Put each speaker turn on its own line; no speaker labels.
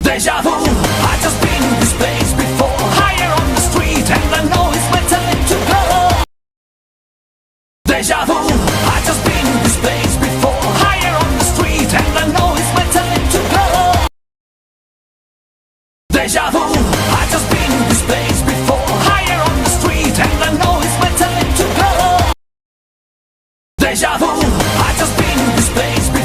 Deja vu, I've just been in this place before. Higher on the street and I know it's my time to go. Deja vu, I've just been in this place before. Higher on the street and I know it's my time to go. Deja vu, I've just been in this place before. Higher on the street and I know it's my time to go. Deja vu, I've just been in this place before.